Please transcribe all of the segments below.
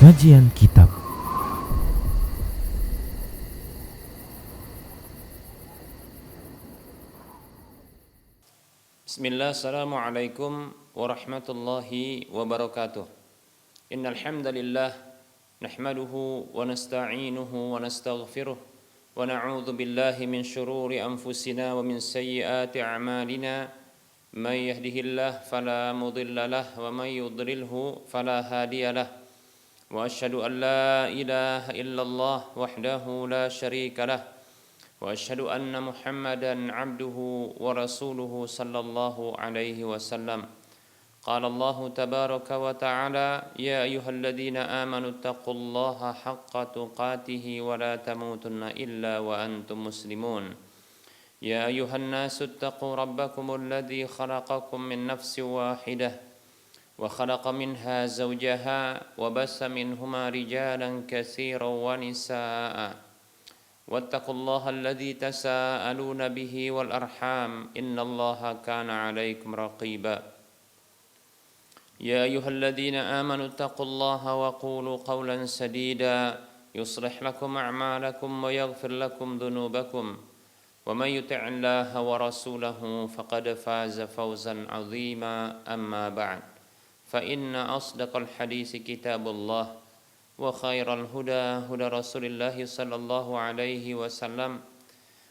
Kajian Kitab. Bismillah, assalamualaikum warahmatullahi wabarakatuh. Innal hamdalillah nahmaduhu wa nasta'inuhu wa nastaghfiruh wa na'udzu billahi min shururi anfusina wa min sayyiati a'malina. May yahdihillahu fala mudilla lahu wa may yudlilhu fala hadiya lahu. Wa asyhadu an la ilaha illallah wahdahu la syarika lahu. وأشهد أن محمدا عبده ورسوله صلى الله عليه وسلم. قال الله تبارك وتعالى: يا أيها الذين آمنوا اتقوا الله حق تقاته ولا تموتن إلا وأنتم مسلمون. يا أيها الناس اتقوا ربكم الذي خلقكم من نفس واحدة وخلق منها زوجها وبث منهما رجالا كثيرا ونساء. واتقوا الله الذي تساءلون به والأرحام إن الله كان عليكم رقيبا. يا أيها الذين آمنوا اتقوا الله وقولوا قولا سديدا يصلح لكم أعمالكم ويغفر لكم ذنوبكم ومن يطع الله ورسوله فقد فاز فوزا عظيما. أما بعد فإن أصدق الحديث كتاب الله وخير الهدى هدى رسول الله صلى الله عليه وسلم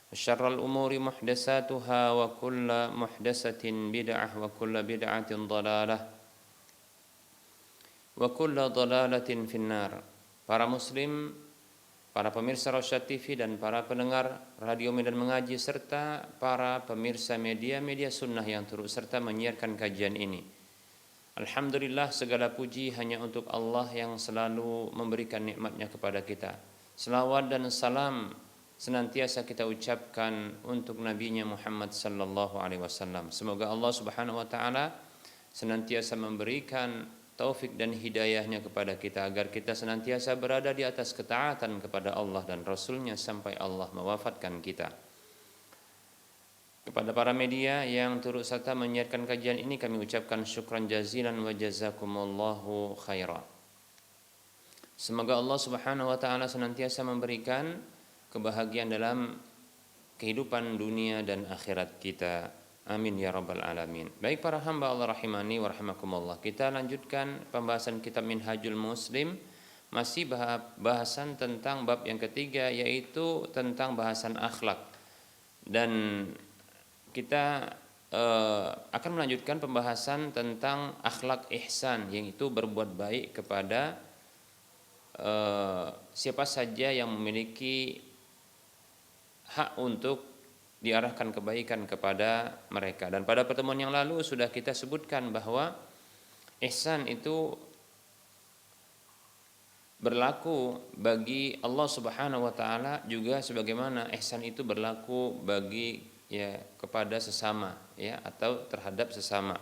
وشر الأمور محدثاتها وكل محدثة بدعة وكل بدعة ضلالة وكل ضلالة في النار. Para muslim, para pemirsa Rosyad TV dan para pendengar Radio Medan Mengaji serta para pemirsa media-media sunnah yang turut serta menyiarkan kajian ini. Alhamdulillah, segala puji hanya untuk Allah yang selalu memberikan nikmatnya kepada kita. Selawat dan salam senantiasa kita ucapkan untuk Nabi-Nya Muhammad sallallahu alaihi wasallam. Semoga Allah Subhanahu wa taala senantiasa memberikan taufik dan hidayahnya kepada kita agar kita senantiasa berada di atas ketaatan kepada Allah dan Rasul-Nya sampai Allah mewafatkan kita. Kepada para media yang turut serta menyiarkan kajian ini kami ucapkan syukran jazilan wa jazakumullahu khaira. Semoga Allah Subhanahu wa taala senantiasa memberikan kebahagiaan dalam kehidupan dunia dan akhirat kita. Amin ya rabbal alamin. Baik para hamba Allah rahimani wa rahimakumullah. Kita lanjutkan pembahasan kitab Minhajul Muslim, masih bahasan tentang bab yang ketiga, yaitu tentang bahasan akhlak. Dan kita akan melanjutkan pembahasan tentang akhlak ihsan, yaitu berbuat baik kepada siapa saja yang memiliki hak untuk diarahkan kebaikan kepada mereka. Dan pada pertemuan yang lalu sudah kita sebutkan bahwa ihsan itu berlaku bagi Allah Subhanahu wa taala juga sebagaimana ihsan itu berlaku bagi kepada sesama atau terhadap sesama.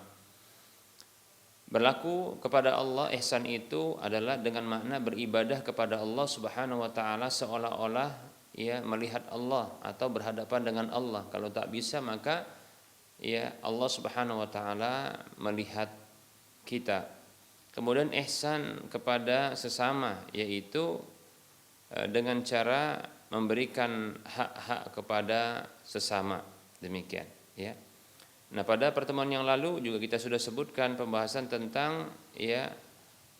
Berlaku kepada Allah ihsan itu adalah dengan makna beribadah kepada Allah Subhanahu wa taala seolah-olah melihat Allah atau berhadapan dengan Allah. Kalau tak bisa maka Allah Subhanahu wa taala melihat kita. Kemudian ihsan kepada sesama yaitu dengan cara memberikan hak-hak kepada sesama. Demikian ya. Nah, pada pertemuan yang lalu juga kita sudah sebutkan pembahasan tentang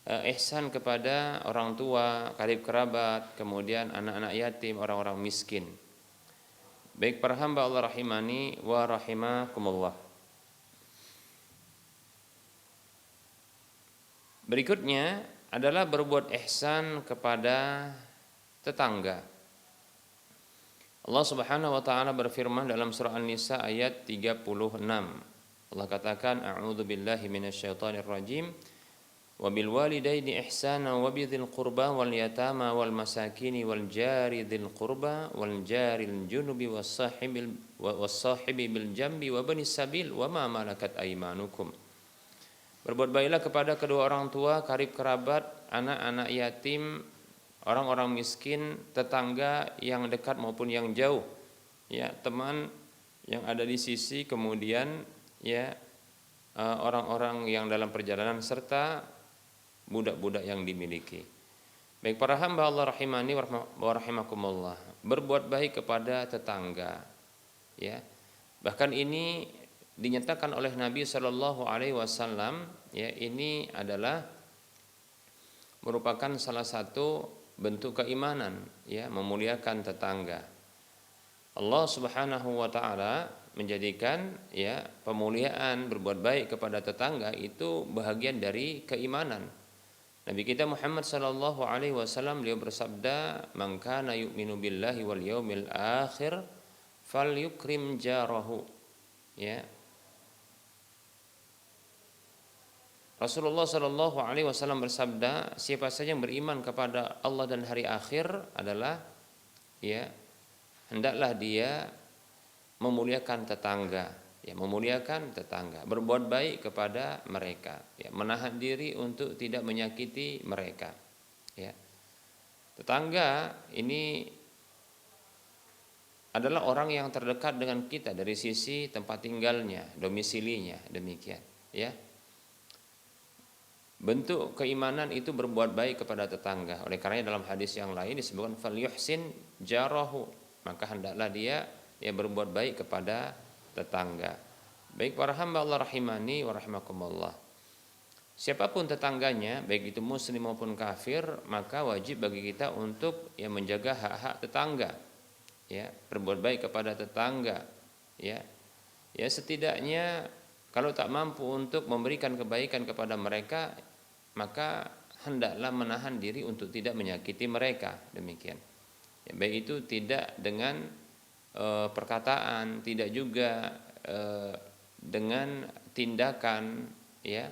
ihsan kepada orang tua, karib kerabat, kemudian anak-anak yatim, orang-orang miskin. Baik para hamba Allah rahimani wa rahimakumullah. Berikutnya adalah berbuat ihsan kepada tetangga. Allah Subhanahu wa taala berfirman dalam surah An-Nisa ayat 36. Allah katakan, a'udzu billahi minasyaitonir rajim. Wa bil walidaini ihsana wa bidzil qurba wal yatama wal masakini wal jari dzil qurba wal jaril junubi was sahibi bil jambi wa banis sabil wa ma malakat aymanukum. Berbuat baiklah kepada kedua orang tua, karib kerabat, anak-anak yatim, orang-orang miskin, tetangga yang dekat maupun yang jauh, teman yang ada di sisi, kemudian orang-orang yang dalam perjalanan serta budak-budak yang dimiliki. Baik para hamba Allah rahimani wa rahimakumullah, berbuat baik kepada tetangga, ya. Bahkan ini dinyatakan oleh Nabi Shallallahu Alaihi Wasallam, ya, ini adalah merupakan salah satu bentuk keimanan, ya, memuliakan tetangga. Allah Subhanahu Wa Taala menjadikan, ya, pemuliaan berbuat baik kepada tetangga itu bahagian dari keimanan. Nabi kita Muhammad sallallahu alaihi wasallam beliau bersabda, "Man kana yu'minu billahi wal yaumil akhir falyukrim jarahu." Ya. Rasulullah sallallahu alaihi wasallam bersabda, siapa saja yang beriman kepada Allah dan hari akhir adalah, ya, hendaklah dia memuliakan tetangga. Ya, memuliakan tetangga, berbuat baik kepada mereka, ya, menahan diri untuk tidak menyakiti mereka, ya. Tetangga ini adalah orang yang terdekat dengan kita dari sisi tempat tinggalnya, domisilinya, demikian, ya. Bentuk keimanan itu berbuat baik kepada tetangga. Oleh karenanya dalam hadis yang lain disebutkan falyuhsin jarahu, maka hendaklah dia, ya, berbuat baik kepada tetangga. Baik para hamba Allah rahimani wa rahimakumullah, siapapun tetangganya, baik itu muslim maupun kafir, maka wajib bagi kita untuk, ya, menjaga hak-hak tetangga, ya, berbuat baik kepada tetangga, ya. Ya, setidaknya kalau tak mampu untuk memberikan kebaikan kepada mereka, maka hendaklah menahan diri untuk tidak menyakiti mereka, demikian, ya, baik itu tidak dengan perkataan, tidak juga dengan tindakan, ya,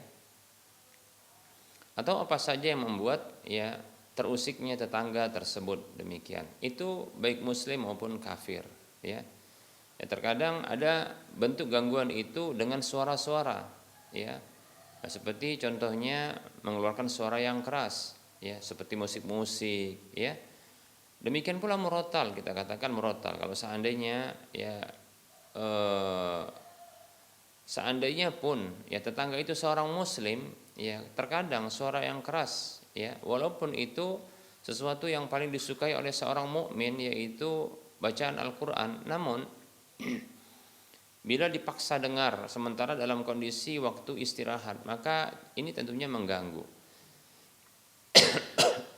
atau apa saja yang membuat, ya, terusiknya tetangga tersebut, demikian. Itu baik muslim maupun kafir, ya. Ya, terkadang ada bentuk gangguan itu dengan suara-suara, ya. Nah, seperti contohnya mengeluarkan suara yang keras, ya, seperti musik-musik, ya. Demikian pula murotal, kita katakan murotal. Kalau seandainya, ya, seandainya pun, ya, tetangga itu seorang muslim, ya, terkadang suara yang keras, ya, walaupun itu sesuatu yang paling disukai oleh seorang mukmin, yaitu bacaan Al-Quran, namun bila dipaksa dengar sementara dalam kondisi waktu istirahat, maka ini tentunya mengganggu.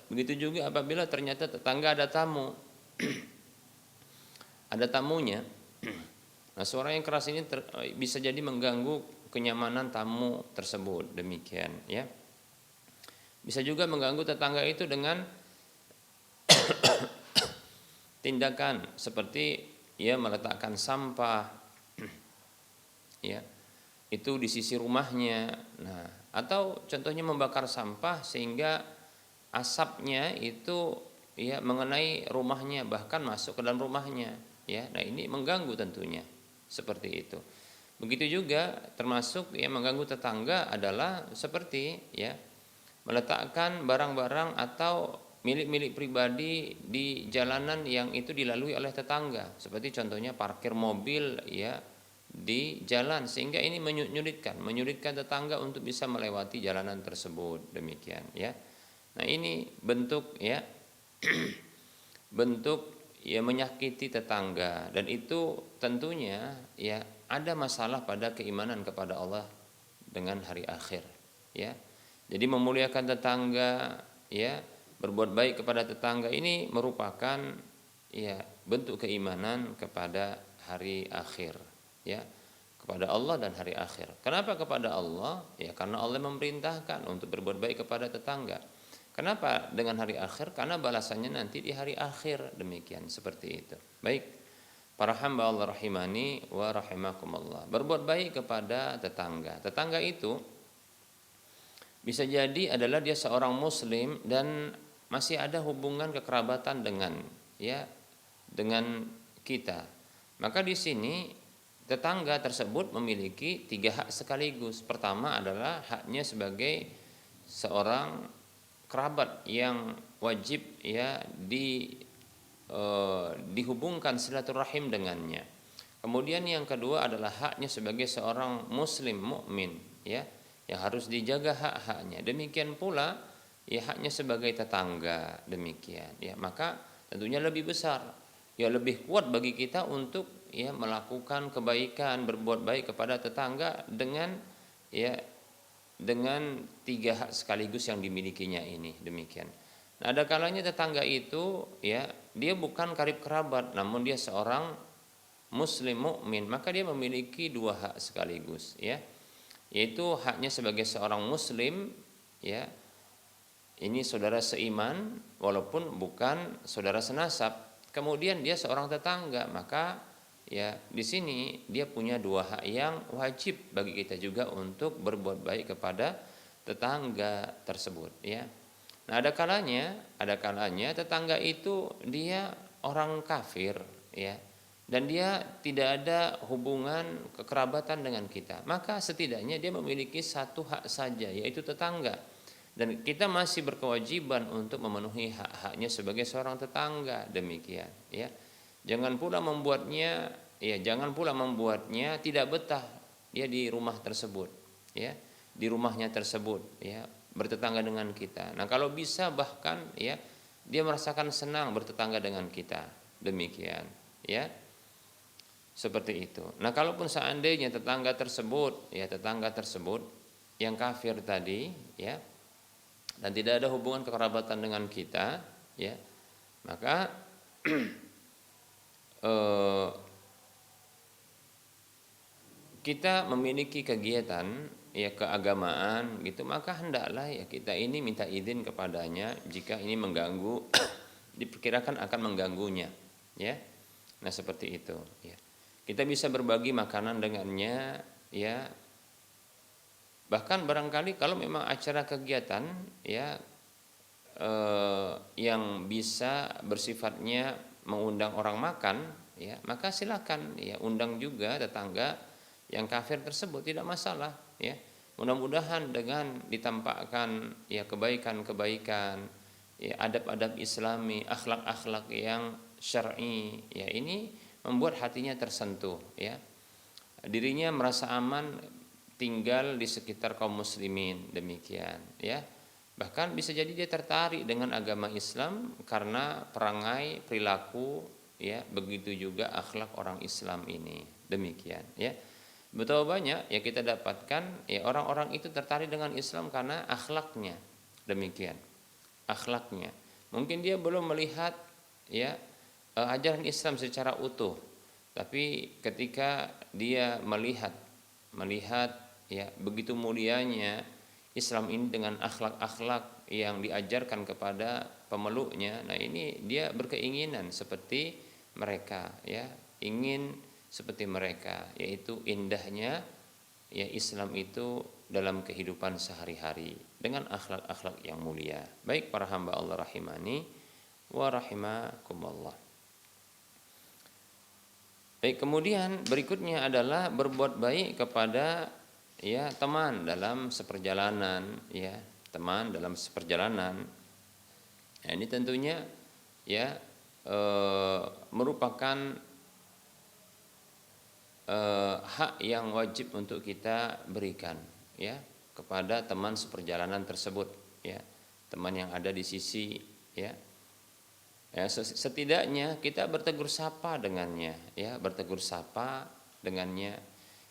Begitu juga apabila ternyata tetangga ada tamu, ada tamunya. Nah, suara yang keras ini bisa jadi mengganggu kenyamanan tamu tersebut, demikian, ya. Bisa juga mengganggu tetangga itu dengan tindakan seperti, ya, meletakkan sampah, ya, itu di sisi rumahnya. Nah, atau contohnya membakar sampah sehingga asapnya itu, ya, mengenai rumahnya, bahkan masuk ke dalam rumahnya, ya. Nah, ini mengganggu tentunya, seperti itu. Begitu juga termasuk, ya, mengganggu tetangga adalah seperti, ya, meletakkan barang-barang atau milik-milik pribadi di jalanan yang itu dilalui oleh tetangga, seperti contohnya parkir mobil, ya, di jalan, sehingga ini menyulitkan tetangga untuk bisa melewati jalanan tersebut, demikian, ya. Nah, ini bentuk, ya, bentuk, ya, menyakiti tetangga, dan itu tentunya, ya, ada masalah pada keimanan kepada Allah dengan hari akhir, ya. Jadi memuliakan tetangga, ya, berbuat baik kepada tetangga ini merupakan, ya, bentuk keimanan kepada hari akhir, ya, kepada Allah dan hari akhir. Kenapa kepada Allah? Ya, karena Allah memerintahkan untuk berbuat baik kepada tetangga. Kenapa dengan hari akhir? Karena balasannya nanti di hari akhir, demikian, seperti itu. Baik, para hamba Allah rahimani wa rahimakumullah, berbuat baik kepada tetangga. Tetangga itu bisa jadi adalah dia seorang muslim dan masih ada hubungan kekerabatan dengan, ya, dengan kita. Maka di sini tetangga tersebut memiliki 3 hak sekaligus. Pertama adalah haknya sebagai seorang kerabat yang wajib, ya, dihubungkan silaturahim dengannya. Kemudian yang kedua adalah haknya sebagai seorang muslim mukmin, ya, yang harus dijaga hak-haknya. Demikian pula ya haknya sebagai tetangga, demikian ya, maka tentunya lebih besar, ya lebih kuat bagi kita untuk ya melakukan kebaikan, berbuat baik kepada tetangga dengan ya dengan 3 hak sekaligus yang dimilikinya ini, demikian. Nah, ada kalanya tetangga itu ya dia bukan karib kerabat, namun dia seorang muslim mukmin, maka dia memiliki 2 hak sekaligus ya, yaitu haknya sebagai seorang muslim ya, ini saudara seiman walaupun bukan saudara senasab, kemudian dia seorang tetangga, maka ya di sini dia punya 2 hak yang wajib bagi kita juga untuk berbuat baik kepada tetangga tersebut ya. Nah, ada kalanya tetangga itu dia orang kafir ya, dan dia tidak ada hubungan kekerabatan dengan kita, maka setidaknya dia memiliki 1 hak saja, yaitu tetangga, dan kita masih berkewajiban untuk memenuhi hak-haknya sebagai seorang tetangga, demikian ya. Jangan pula membuatnya tidak betah dia di rumah tersebut ya, di rumahnya tersebut ya, bertetangga dengan kita. Nah, kalau bisa bahkan ya dia merasakan senang bertetangga dengan kita, demikian ya, seperti itu. Nah, kalaupun seandainya tetangga tersebut yang kafir tadi ya, dan tidak ada hubungan kekerabatan dengan kita ya, maka kita memiliki kegiatan ya keagamaan gitu, maka hendaklah ya kita ini minta izin kepadanya jika ini mengganggu diperkirakan akan mengganggunya ya. Nah, seperti itu ya. Kita bisa berbagi makanan dengannya ya. Bahkan barangkali kalau memang acara kegiatan ya yang bisa bersifatnya mengundang orang makan ya, maka silakan ya undang juga tetangga yang kafir tersebut, tidak masalah ya. Mudah-mudahan dengan ditampakkan ya kebaikan-kebaikan ya, adab-adab Islami, akhlak-akhlak yang syar'i ya, ini membuat hatinya tersentuh ya, dirinya merasa aman tinggal di sekitar kaum muslimin, demikian ya. Bahkan bisa jadi dia tertarik dengan agama Islam karena perangai, perilaku ya, begitu juga akhlak orang Islam ini, demikian ya. Betapa banyak ya kita dapatkan ya orang-orang itu tertarik dengan Islam karena akhlaknya, demikian. Akhlaknya. Mungkin dia belum melihat ya ajaran Islam secara utuh, tapi ketika dia melihat ya begitu mulianya Islam ini dengan akhlak-akhlak yang diajarkan kepada pemeluknya, nah ini dia berkeinginan seperti mereka ya, ingin seperti mereka, yaitu indahnya ya Islam itu dalam kehidupan sehari-hari dengan akhlak-akhlak yang mulia. Baik para hamba Allah rahimani wa rahimakumullah. Baik, kemudian berikutnya adalah berbuat baik kepada ya teman dalam seperjalanan ya, teman dalam seperjalanan. Nah, ini tentunya ya merupakan hak yang wajib untuk kita berikan ya kepada teman seperjalanan tersebut ya, teman yang ada di sisi ya. Ya, setidaknya kita bertegur sapa dengannya ya, bertegur sapa dengannya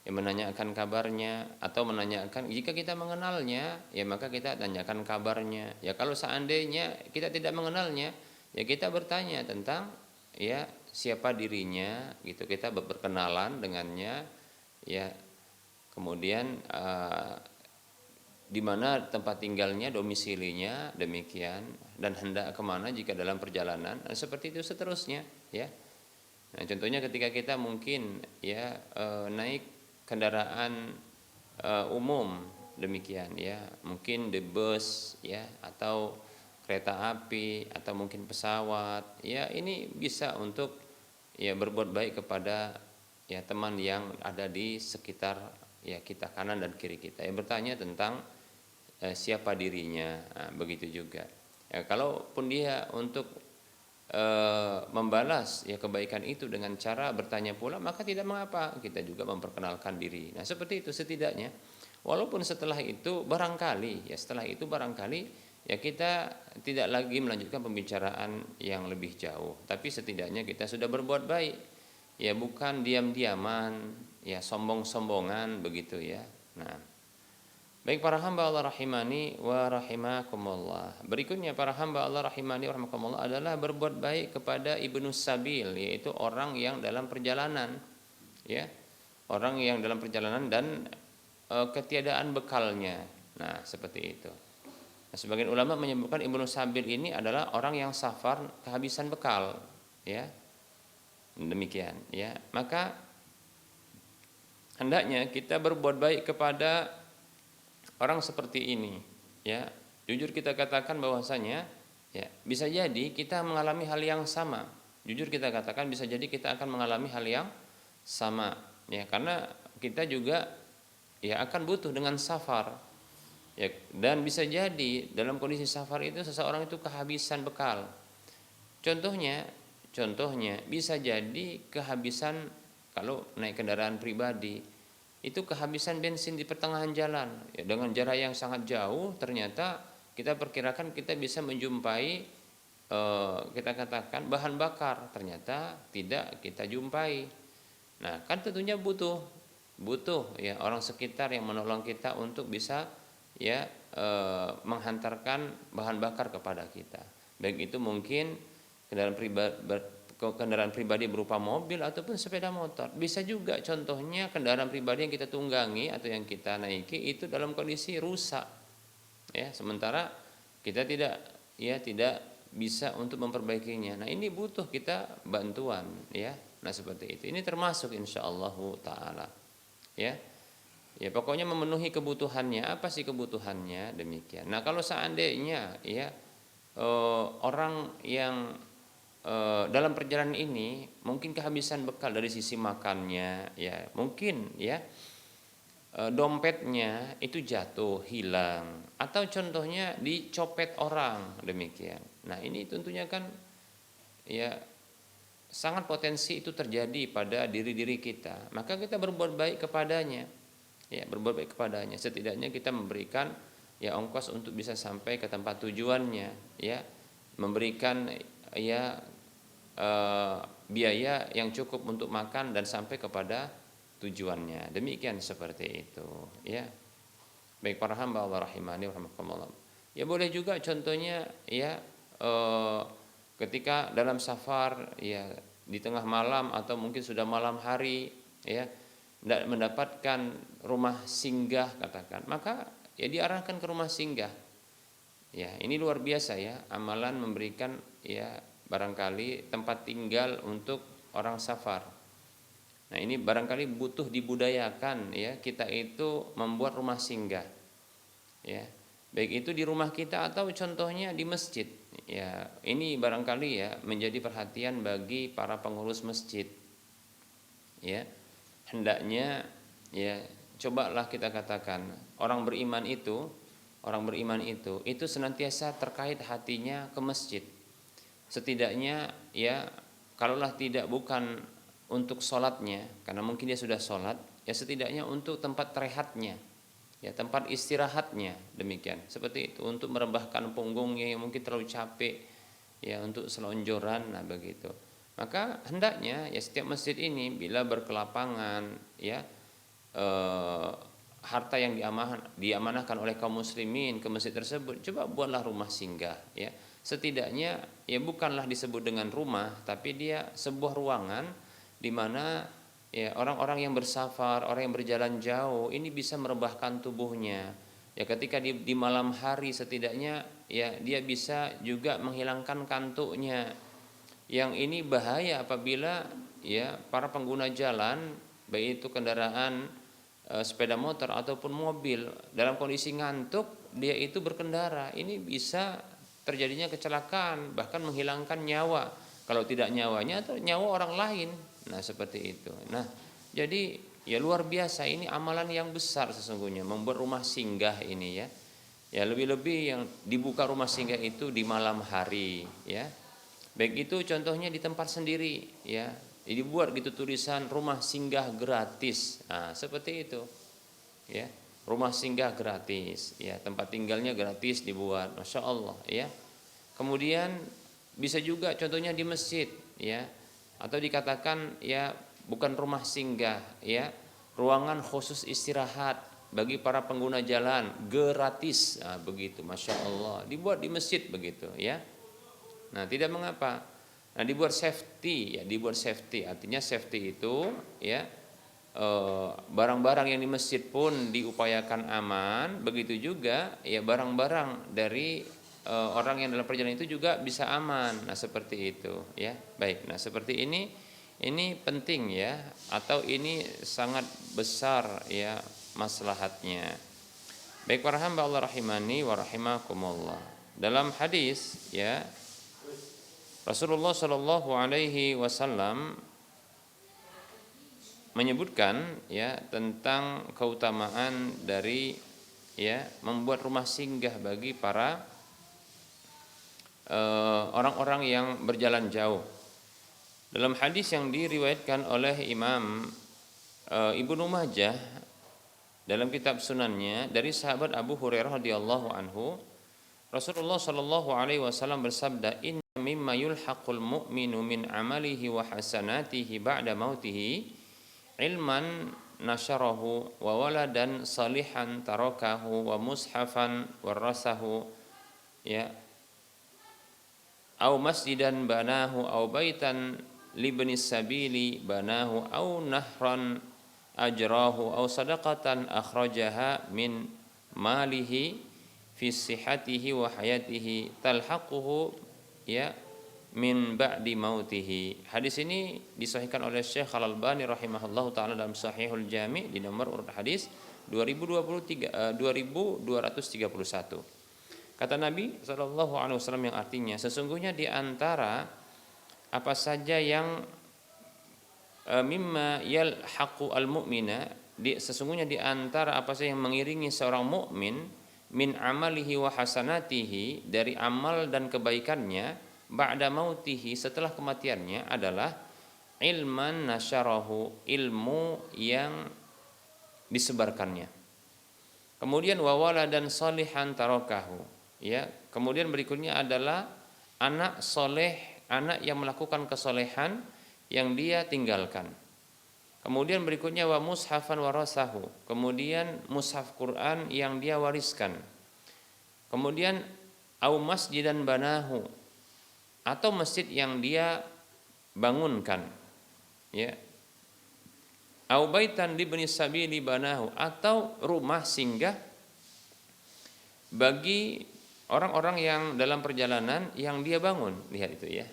ya, menanyakan kabarnya, atau menanyakan jika kita mengenalnya ya maka kita tanyakan kabarnya ya. Kalau seandainya kita tidak mengenalnya ya kita bertanya tentang ya siapa dirinya gitu, kita berkenalan dengannya ya, kemudian di mana tempat tinggalnya, domisilinya, demikian, dan hendak kemana jika dalam perjalanan, nah, seperti itu seterusnya ya. Nah, contohnya ketika kita mungkin ya naik kendaraan umum, demikian ya, mungkin di bus ya, atau kereta api, atau mungkin pesawat ya, ini bisa untuk ya berbuat baik kepada ya teman yang ada di sekitar ya kita, kanan dan kiri kita, yang bertanya tentang siapa dirinya. Nah, begitu juga ya, kalaupun dia untuk membalas ya kebaikan itu dengan cara bertanya pula, maka tidak mengapa kita juga memperkenalkan diri. Nah, seperti itu setidaknya, walaupun setelah itu barangkali ya kita tidak lagi melanjutkan pembicaraan yang lebih jauh, tapi setidaknya kita sudah berbuat baik, ya bukan diam-diaman, ya sombong-sombongan begitu ya. Nah, baik para hamba Allah rahimani wa rahimakumullah. Berikutnya para hamba Allah rahimani wa rahimakumullah adalah berbuat baik kepada ibnu sabil, yaitu orang yang dalam perjalanan, ya. Orang yang dalam perjalanan dan ketiadaan bekalnya. Nah, seperti itu. Nah, sebagian ulama menyebutkan ibnu sabil ini adalah orang yang safar kehabisan bekal, ya. Demikian, ya. Maka hendaknya kita berbuat baik kepada orang seperti ini, ya. Jujur kita katakan bahwasanya, ya, bisa jadi kita mengalami hal yang sama. Jujur kita katakan bisa jadi kita akan mengalami hal yang sama, ya, karena kita juga ya akan butuh dengan safar, ya, dan bisa jadi dalam kondisi safar itu seseorang itu kehabisan bekal. Contohnya bisa jadi kehabisan kalau naik kendaraan pribadi. Itu kehabisan bensin di pertengahan jalan, ya, dengan jarak yang sangat jauh ternyata kita perkirakan kita bisa menjumpai kita katakan bahan bakar, ternyata tidak kita jumpai. Nah, kan tentunya butuh ya orang sekitar yang menolong kita untuk bisa ya menghantarkan bahan bakar kepada kita, baik itu mungkin kendaraan pribadi berupa mobil ataupun sepeda motor. Bisa juga contohnya kendaraan pribadi yang kita tunggangi atau yang kita naiki itu dalam kondisi rusak, ya, sementara kita tidak bisa untuk memperbaikinya. Nah, ini butuh kita bantuan, ya. Nah, seperti itu. Ini termasuk insyaallah taala, ya. Ya, pokoknya memenuhi kebutuhannya. Apa sih kebutuhannya? Demikian. Nah, kalau seandainya ya orang yang dalam perjalanan ini mungkin kehabisan bekal dari sisi makannya, ya mungkin ya dompetnya itu jatuh hilang atau contohnya dicopet orang, demikian. Nah, ini tentunya kan ya sangat potensi itu terjadi pada diri kita, maka kita berbuat baik kepadanya, ya berbuat baik kepadanya, setidaknya kita memberikan ya ongkos untuk bisa sampai ke tempat tujuannya, ya memberikan ya biaya yang cukup untuk makan dan sampai kepada tujuannya. Demikian seperti itu, ya. Baik para hamba Allah rahimani wa rahimakumullah. Ya boleh juga contohnya ya ketika dalam safar ya di tengah malam atau mungkin sudah malam hari ya tidak mendapatkan rumah singgah katakan, maka ya diarahkan ke rumah singgah. Ya, ini luar biasa ya amalan memberikan ya barangkali tempat tinggal untuk orang safar. Nah, ini barangkali butuh dibudayakan ya kita itu membuat rumah singgah. Ya. Baik itu di rumah kita atau contohnya di masjid. Ya, ini barangkali ya menjadi perhatian bagi para pengurus masjid. Ya. Hendaknya ya cobalah kita katakan orang beriman itu senantiasa terkait hatinya ke masjid. Setidaknya ya kalaulah tidak bukan untuk sholatnya, karena mungkin dia sudah sholat, ya setidaknya untuk tempat rehatnya, ya tempat istirahatnya, demikian. Seperti itu untuk merebahkan punggungnya yang mungkin terlalu capek, ya untuk selonjoran, nah begitu. Maka hendaknya ya setiap masjid ini bila berkelapangan, ya harta yang diamanahkan oleh kaum muslimin ke masjid tersebut, coba buatlah rumah singgah, ya. Setidaknya ya bukanlah disebut dengan rumah, tapi dia sebuah ruangan di mana ya orang-orang yang bersafar, orang yang berjalan jauh ini bisa merebahkan tubuhnya. Ya ketika di malam hari setidaknya ya dia bisa juga menghilangkan kantuknya. Yang ini bahaya apabila ya para pengguna jalan baik itu kendaraan sepeda motor ataupun mobil dalam kondisi ngantuk dia itu berkendara, ini bisa terjadinya kecelakaan bahkan menghilangkan nyawa, kalau tidak nyawanya atau nyawa orang lain. Nah seperti itu. Nah jadi ya luar biasa, ini amalan yang besar sesungguhnya membuat rumah singgah ini ya. Ya lebih-lebih yang dibuka rumah singgah itu di malam hari ya. Baik itu contohnya di tempat sendiri ya. Dibuat gitu tulisan rumah singgah gratis. Nah seperti itu ya. rumah singgah gratis, ya, tempat tinggalnya gratis dibuat, masya Allah, ya. Kemudian bisa juga contohnya di masjid, ya, atau dikatakan ya bukan rumah singgah, ya, ruangan khusus istirahat bagi para pengguna jalan gratis, nah, begitu, masya Allah, dibuat di masjid begitu, ya. Nah, tidak mengapa. Nah, dibuat safety, ya, dibuat safety, artinya safety itu, ya, barang-barang yang di masjid pun diupayakan aman, begitu juga ya barang-barang dari orang yang dalam perjalanan itu juga bisa aman. Nah, seperti itu, ya. Baik. Nah, seperti ini penting, ya, atau ini sangat besar, ya, maslahatnya. Baik para hamba Allah rahimani wa rahimakumullah. Dalam hadis, ya, Rasulullah Shallallahu alaihi wasallam menyebutkan, ya, tentang keutamaan dari, ya, membuat rumah singgah bagi para orang-orang yang berjalan jauh. Dalam hadis yang diriwayatkan oleh Imam Ibnu Majah dalam kitab sunannya dari sahabat Abu Hurairah radhiyallahu anhu, Rasulullah Shallallahu alaihi wasallam bersabda, inna mimma yulhaqul mu'minu min amalihi wa hasanatihi ba'da mautihi ilman nasyarahu wa waladan salihan tarakahu wa mushafan warasahu, ya, au masjidan banahu au baitan libni sabili banahu au nahran ajrahu au sadaqatan akhrajaha min malihi fi sihhatihi wa hayatihi talhaquhu, ya, min ba'di mautihi. Hadis ini disahihkan oleh Syekh Al-Albani rahimahullahu taala dalam Sahihul Jami' di nomor urut hadis 2231. Kata Nabi sallallahu alaihi wasallam yang artinya sesungguhnya di antara apa saja yang mimma yalhaqu al-mu'mina, sesungguhnya di antara apa saja yang mengiringi seorang mukmin min amalihi wa hasanatihi, dari amal dan kebaikannya, ba'da mautihi, setelah kematiannya, adalah ilman nasyarahu, ilmu yang disebarkannya. Kemudian wawala dan salihan tarokahu, ya. Kemudian berikutnya adalah anak soleh, anak yang melakukan kesolehan yang dia tinggalkan. Kemudian berikutnya wa mushafan warasahu, kemudian mushaf Quran yang dia wariskan. Kemudian au masjidan banahu, atau masjid yang dia bangunkan, ya. Au baitan libni sabili banahu, atau rumah singgah bagi orang-orang yang dalam perjalanan yang dia bangun, lihat itu, ya,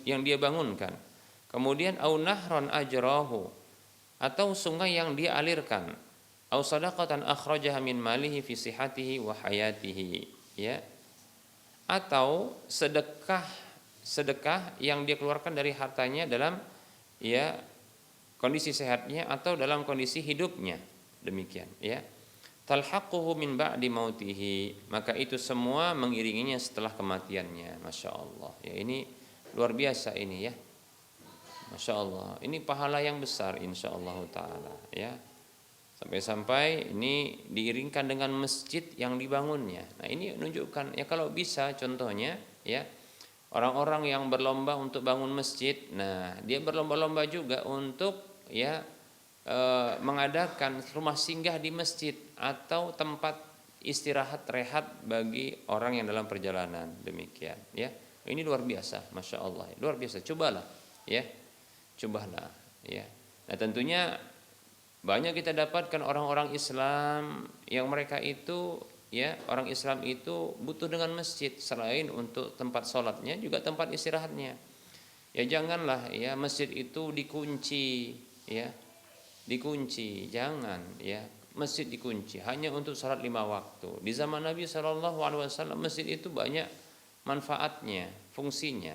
yang dia bangunkan. Kemudian au nahron ajrahu, atau sungai yang dia alirkan. Au sadaqatan akhrajaha min malihi fi sihhatihi wa hayatihi, ya. Atau sedekah yang dia keluarkan dari hartanya dalam, ya, kondisi sehatnya atau dalam kondisi hidupnya, demikian, ya. Talhaquhu min ba'di mautihi, maka itu semua mengiringinya setelah kematiannya. Masya Allah, ya, ini luar biasa ini, ya. Masya Allah, ini pahala yang besar insya Allah ta'ala, ya. Sampai-sampai ini diiringkan dengan masjid yang dibangunnya. Nah, ini menunjukkan, ya, kalau bisa contohnya, ya, orang-orang yang berlomba untuk bangun masjid, nah, dia berlomba-lomba juga untuk, ya, mengadakan rumah singgah di masjid atau tempat istirahat rehat bagi orang yang dalam perjalanan, demikian, ya. Ini luar biasa, masya Allah, luar biasa. Cobalah, ya. Cobalah, ya. Nah, tentunya banyak kita dapatkan orang-orang Islam yang mereka itu, ya, orang Islam itu butuh dengan masjid selain untuk tempat sholatnya juga tempat istirahatnya. Ya, janganlah, ya, masjid itu dikunci, ya, dikunci, jangan, ya, masjid dikunci hanya untuk sholat 5 waktu. Di zaman Nabi SAW masjid itu banyak manfaatnya, fungsinya,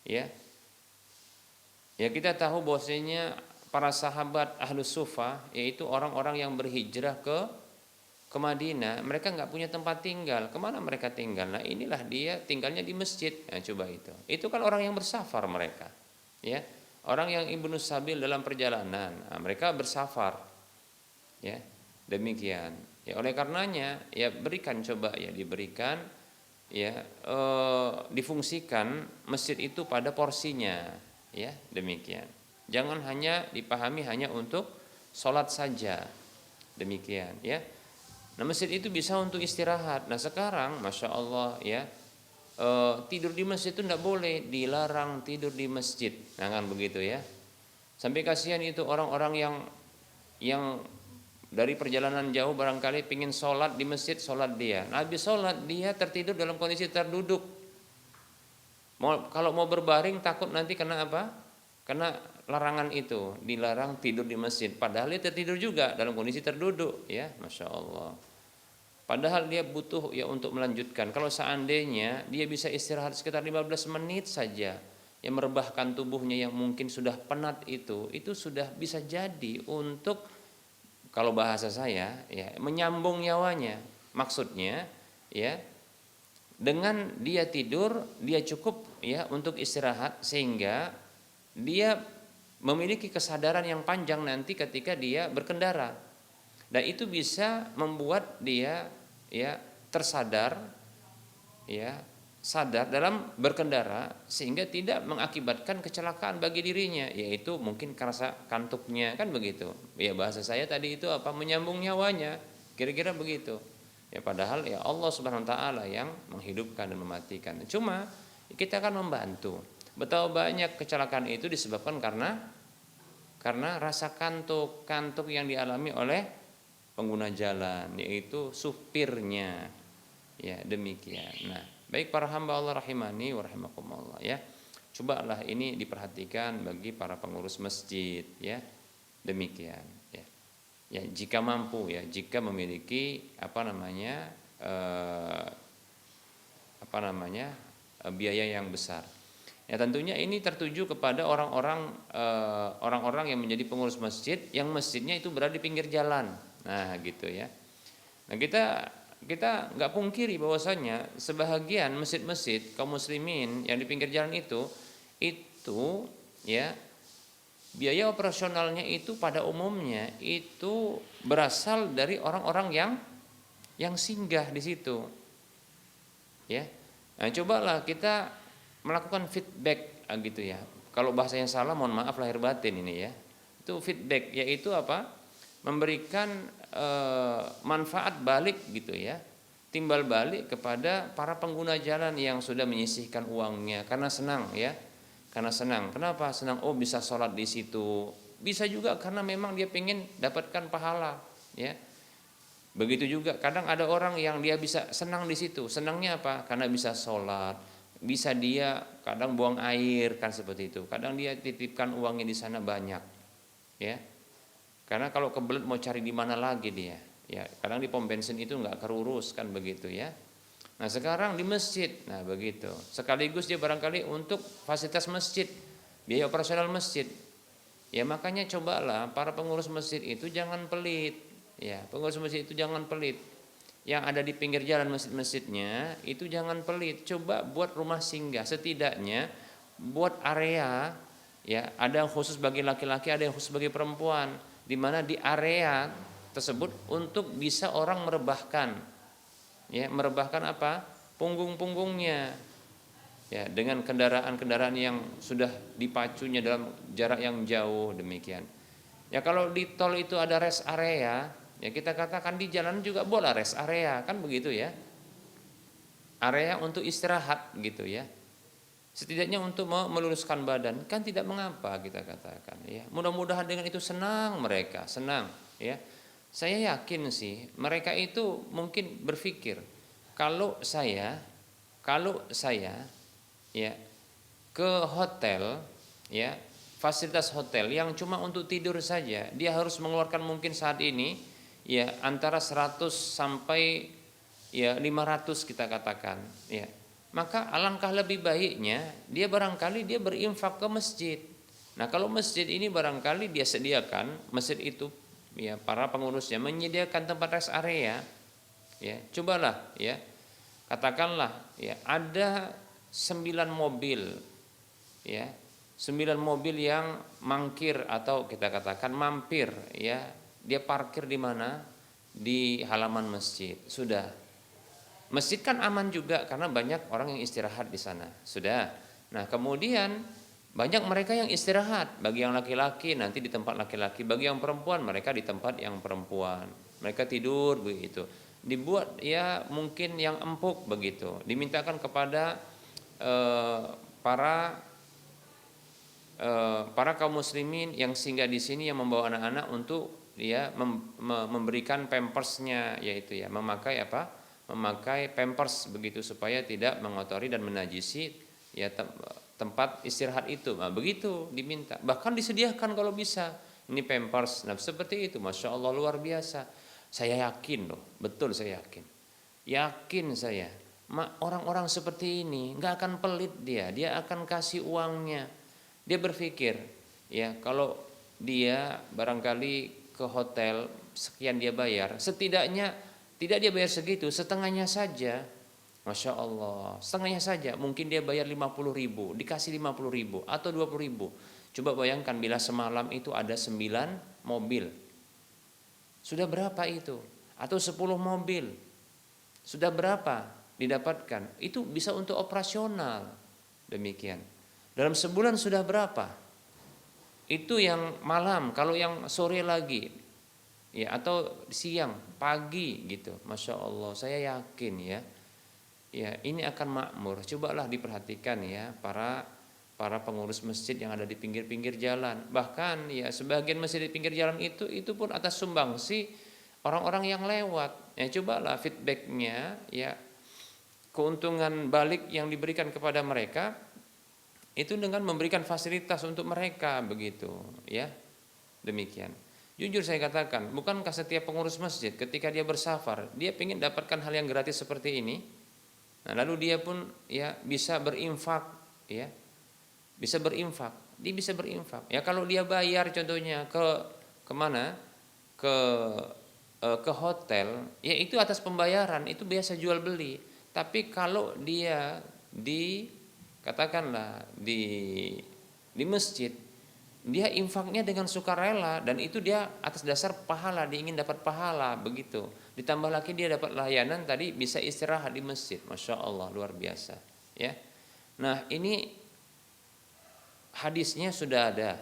ya. Ya, kita tahu bahwasanya para sahabat Ahlus Suffah, yaitu orang-orang yang berhijrah ke Madinah, mereka nggak punya tempat tinggal. Kemana mereka tinggal? Nah, inilah dia tinggalnya di masjid. Nah, coba itu kan orang yang bersafar mereka, ya, orang yang ibnu sabil dalam perjalanan. Nah, mereka bersafar, ya, Demikian. Ya oleh karenanya ya berikan, coba ya diberikan ya difungsikan masjid itu pada porsinya ya, demikian. Jangan hanya dipahami hanya untuk sholat saja, demikian ya. Nah masjid itu bisa untuk istirahat. Nah sekarang masya Allah ya, tidur di masjid itu tidak boleh, dilarang tidur di masjid. Nah kan begitu ya. Sampai kasihan itu orang-orang yang dari perjalanan jauh barangkali pingin sholat di masjid, sholat dia. Nah, habis sholat dia tertidur dalam kondisi terduduk. Kalau mau berbaring takut nanti kena apa? Kena larangan itu, dilarang tidur di masjid. Padahal dia tertidur juga dalam kondisi terduduk, ya, masya Allah. Padahal dia butuh ya untuk melanjutkan. Kalau seandainya dia bisa istirahat sekitar 15 menit saja, yang merebahkan tubuhnya yang mungkin sudah penat itu sudah bisa jadi untuk, kalau bahasa saya ya, menyambung nyawanya. Maksudnya ya, dengan dia tidur dia cukup ya untuk istirahat, sehingga dia memiliki kesadaran yang panjang nanti ketika dia berkendara, dan itu bisa membuat dia ya tersadar ya, sadar dalam berkendara, sehingga tidak mengakibatkan kecelakaan bagi dirinya, yaitu mungkin karena kantuknya, kan begitu ya, bahasa saya tadi itu apa, menyambung nyawanya, kira-kira begitu ya. Padahal ya Allah Subhanahu wa taala yang menghidupkan dan mematikan. Cuma kita akan membantu. Betapa banyak kecelakaan itu disebabkan karena rasa kantuk yang dialami oleh pengguna jalan, yaitu supirnya ya, demikian. Nah, baik para hamba Allah rahimani wa rahimakumullah ya. Cobalah ini diperhatikan bagi para pengurus masjid ya. Demikian ya. Ya, jika mampu ya, jika memiliki biaya yang besar. Ya tentunya ini tertuju kepada orang-orang yang menjadi pengurus masjid yang masjidnya itu berada di pinggir jalan. Nah, gitu ya. Nah, kita nggak pungkiri bahwasanya sebahagian masjid-masjid kaum muslimin yang di pinggir jalan itu ya, biaya operasionalnya itu pada umumnya itu berasal dari orang-orang yang singgah di situ ya. Nah, cobalah kita melakukan feedback gitu ya. Kalau bahasanya salah mohon maaf lahir batin ini ya. Itu feedback, yaitu apa? Memberikan manfaat balik gitu ya, timbal balik kepada para pengguna jalan yang sudah menyisihkan uangnya karena senang ya, karena senang. Kenapa senang? Oh, bisa sholat di situ. Bisa juga karena memang dia pengen dapatkan pahala ya. Begitu juga kadang ada orang yang dia bisa senang di situ. Senangnya apa? Karena bisa sholat, bisa dia kadang buang air, kan seperti itu. Kadang dia titipkan uangnya di sana banyak ya. Karena kalau kebelet mau cari di mana lagi dia, ya kadang di pom bensin itu nggak kerurus, kan begitu ya. Nah sekarang di masjid, nah begitu. Sekaligus dia barangkali untuk fasilitas masjid, biaya operasional masjid. Ya makanya cobalah para pengurus masjid itu jangan pelit, ya pengurus masjid itu jangan pelit. Yang ada di pinggir jalan masjid-masjidnya itu jangan pelit. Coba buat rumah singgah, setidaknya buat area ya, ada yang khusus bagi laki-laki, ada yang khusus bagi perempuan, di mana di area tersebut untuk bisa orang merebahkan ya, merebahkan apa? Punggung-punggungnya ya, dengan kendaraan-kendaraan yang sudah dipacunya dalam jarak yang jauh, demikian. Ya kalau di tol itu ada rest area, ya kita katakan di jalan juga boleh rest area, kan begitu ya. Area untuk istirahat gitu ya. Setidaknya untuk meluruskan badan, kan tidak mengapa kita katakan ya. Mudah-mudahan dengan itu senang mereka, senang ya. Saya yakin sih mereka itu mungkin berpikir, kalau saya ya ke hotel ya, fasilitas hotel yang cuma untuk tidur saja, dia harus mengeluarkan mungkin saat ini ya antara 100 sampai ya 500 kita katakan ya. Maka alangkah lebih baiknya dia barangkali dia berinfak ke masjid. Nah kalau masjid ini barangkali dia sediakan, masjid itu ya para pengurusnya menyediakan tempat rest area ya. Cobalah ya, katakanlah ya ada 9 mobil ya, 9 mobil yang mangkir atau kita katakan mampir ya, dia parkir di mana? di halaman masjid. Sudah. Masjid kan aman juga karena banyak orang yang istirahat di sana. Sudah. Nah, kemudian banyak mereka yang istirahat. Bagi yang laki-laki nanti di tempat laki-laki, bagi yang perempuan mereka di tempat yang perempuan. Mereka tidur begitu. Dibuat ya mungkin yang empuk begitu. Dimintakan kepada eh, para para kaum muslimin yang singgah di sini yang membawa anak-anak untuk ya memberikan pampersnya, yaitu ya memakai apa? Memakai pampers begitu supaya tidak mengotori dan menajisi ya tempat istirahat itu. Nah, begitu diminta. Bahkan disediakan kalau bisa ini pampers. Nah, seperti itu, masya Allah luar biasa. Saya yakin loh, betul saya yakin. Yakin saya, orang-orang seperti ini nggak akan pelit dia akan kasih uangnya. Dia berpikir, ya kalau dia barangkali ke hotel sekian dia bayar, setidaknya tidak dia bayar segitu, setengahnya saja. Masya Allah, setengahnya saja. Mungkin dia bayar 50.000, dikasih 50.000 atau 20.000. Coba bayangkan bila semalam itu ada 9 mobil. Sudah berapa itu? Atau 10 mobil. Sudah berapa didapatkan? Itu bisa untuk operasional. Demikian. Dalam sebulan sudah berapa? Itu yang malam, kalau yang sore lagi. Ya, atau siang, pagi gitu. Masya Allah, saya yakin ya. Ya, ini akan makmur. Cobalah diperhatikan ya para pengurus masjid yang ada di pinggir-pinggir jalan. Bahkan ya sebagian masjid di pinggir jalan itu pun atas sumbangsi orang-orang yang lewat. Ya, cobalah feedbacknya ya, keuntungan balik yang diberikan kepada mereka itu dengan memberikan fasilitas untuk mereka begitu ya. Demikian. Jujur saya katakan, bukankah setiap pengurus masjid ketika dia bersafar, dia ingin dapatkan hal yang gratis seperti ini? Nah, lalu dia pun ya bisa berinfak ya. Bisa berinfak. Dia bisa berinfak. Ya kalau dia bayar contohnya ke mana? Ke hotel, ya itu atas pembayaran, itu biasa jual beli. Tapi kalau dia katakanlah di masjid, dia infaknya dengan sukarela dan itu dia atas dasar pahala, dia ingin dapat pahala begitu. Ditambah lagi dia dapat layanan tadi, bisa istirahat di masjid. Masya Allah luar biasa ya. Nah, ini hadisnya sudah ada.